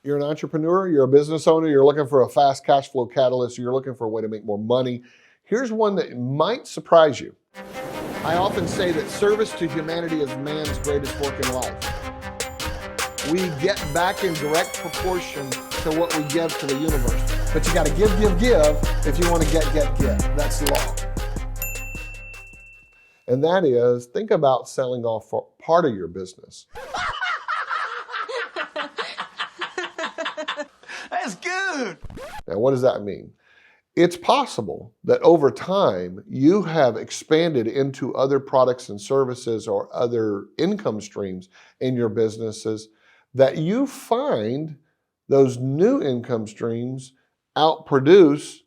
You're an entrepreneur, you're a business owner, you're looking for a fast cash flow catalyst, you're looking for a way to make more money. Here's one that might surprise you. I often say that service to humanity is man's greatest work in life. We get back in direct proportion to what we give to the universe. But you got to give if you want to get. That's the law. And that is, think about selling off for part of your business. That's good. Now, what does that mean? It's possible that over time, you have expanded into other products and services or other income streams in your businesses that you find those new income streams outproduce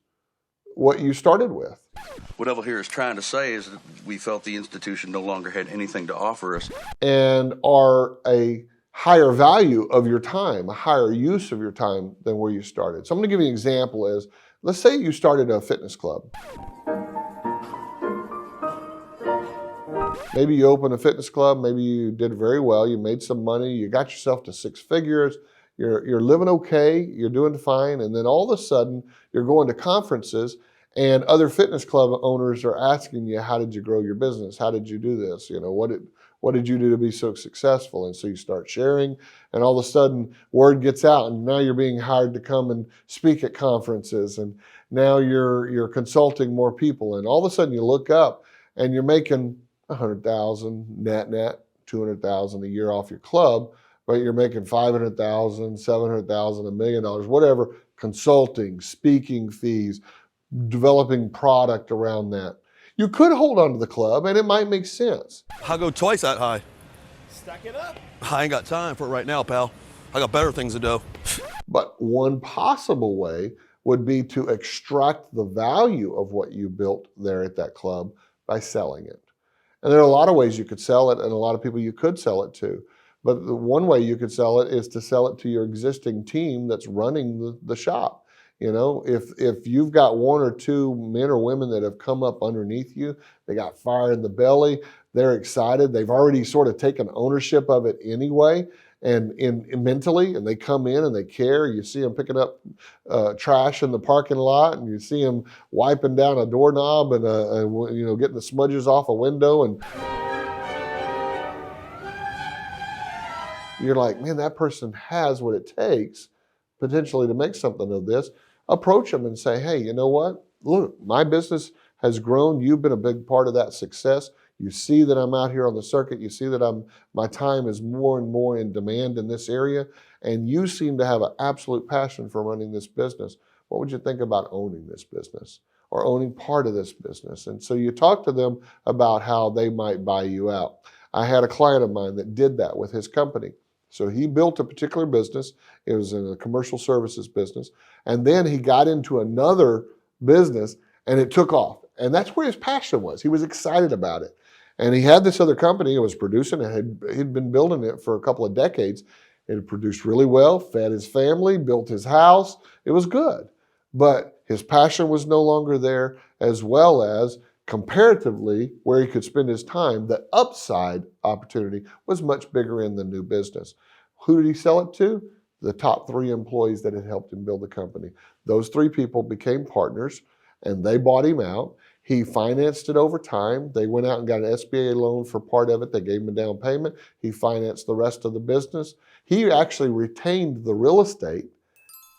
what you started with. What Evel here is trying to say is that we felt the institution no longer had anything to offer us. And are a higher value of your time, a higher use of your time than where you started. So I'm going to give you an example is, let's say you started a fitness club. Maybe you opened a fitness club, maybe you did very well, you made some money, you got yourself to 6 figures, you're living okay, you're doing fine, and then all of a sudden you're going to conferences and other fitness club owners are asking you, how did you grow your business? How did you do this? You know, what did you do to be so successful? And so you start sharing, and all of a sudden word gets out, and now you're being hired to come and speak at conferences, and now you're consulting more people, and all of a sudden you look up and you're making 100,000 net, 200,000 a year off your club, but you're making 500,000, 700,000, $1 million, whatever, consulting, speaking fees, developing product around that. You could hold on to the club and it might make sense. I'll go twice that high. Stack it up. I ain't got time for it right now, pal. I got better things to do. But one possible way would be to extract the value of what you built there at that club by selling it. And there are a lot of ways you could sell it and a lot of people you could sell it to. But the one way you could sell it is to sell it to your existing team that's running the shop. You know, if you've got 1 or 2 men or women that have come up underneath you, they got fire in the belly, they're excited, they've already sort of taken ownership of it anyway, and mentally, and they come in and they care. You see them picking up trash in the parking lot, and you see them wiping down a doorknob and you know, getting the smudges off a window, and you're like, man, that person has what it takes potentially to make something of this. Approach them and say, hey, you know what? Look, my business has grown. You've been a big part of that success. You see that I'm out here on the circuit. You see that my time is more and more in demand in this area. And you seem to have an absolute passion for running this business. What would you think about owning this business or owning part of this business? And so you talk to them about how they might buy you out. I had a client of mine that did that with his company. So he built a particular business. It was in a commercial services business. And then he got into another business and it took off. And that's where his passion was. He was excited about it. And he had this other company. It was producing it. He'd been building it for a couple of decades. It had produced really well, fed his family, built his house. It was good. But his passion was no longer there, as well as comparatively, where he could spend his time, the upside opportunity was much bigger in the new business. Who did he sell it to? The top 3 employees that had helped him build the company. Those 3 people became partners and they bought him out. He financed it over time. They went out and got an SBA loan for part of it. They gave him a down payment. He financed the rest of the business. He actually retained the real estate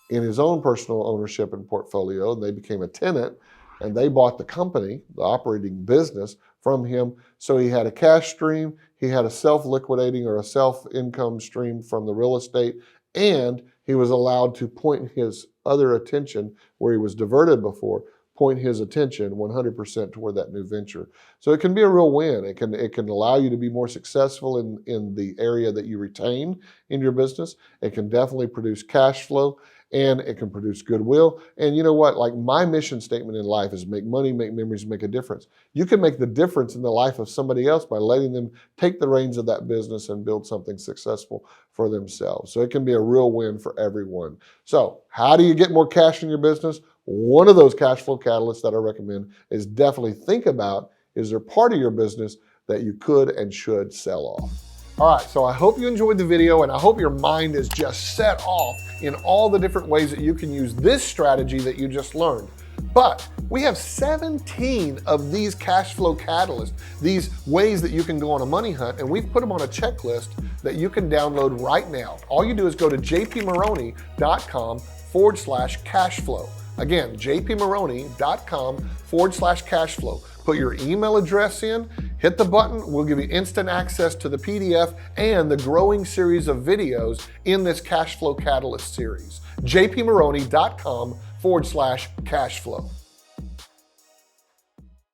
in his own personal ownership and portfolio, and they became a tenant. And they bought the company, the operating business, from him. So he had a cash stream, he had a self-liquidating or a self-income stream from the real estate, and he was allowed to point his other attention where he was diverted before, point his attention 100% toward that new venture. So it can be a real win. It can allow you to be more successful in the area that you retain in your business. It can definitely produce cash flow, and it can produce goodwill. And you know what? Like, my mission statement in life is make money, make memories, make a difference. You can make the difference in the life of somebody else by letting them take the reins of that business and build something successful for themselves. So it can be a real win for everyone. So how do you get more cash in your business? One of those cash flow catalysts that I recommend is definitely think about, is there part of your business that you could and should sell off? All right, so I hope you enjoyed the video, and I hope your mind is just set off in all the different ways that you can use this strategy that you just learned. But we have 17 of these cash flow catalysts, these ways that you can go on a money hunt, and we've put them on a checklist that you can download right now. All you do is go to jpmaroney.com/cashflow. Again, jpmaroney.com/cashflow. Put your email address in, hit the button, we'll give you instant access to the PDF and the growing series of videos in this Cash Flow Catalyst series. jpmaroney.com/cashflow.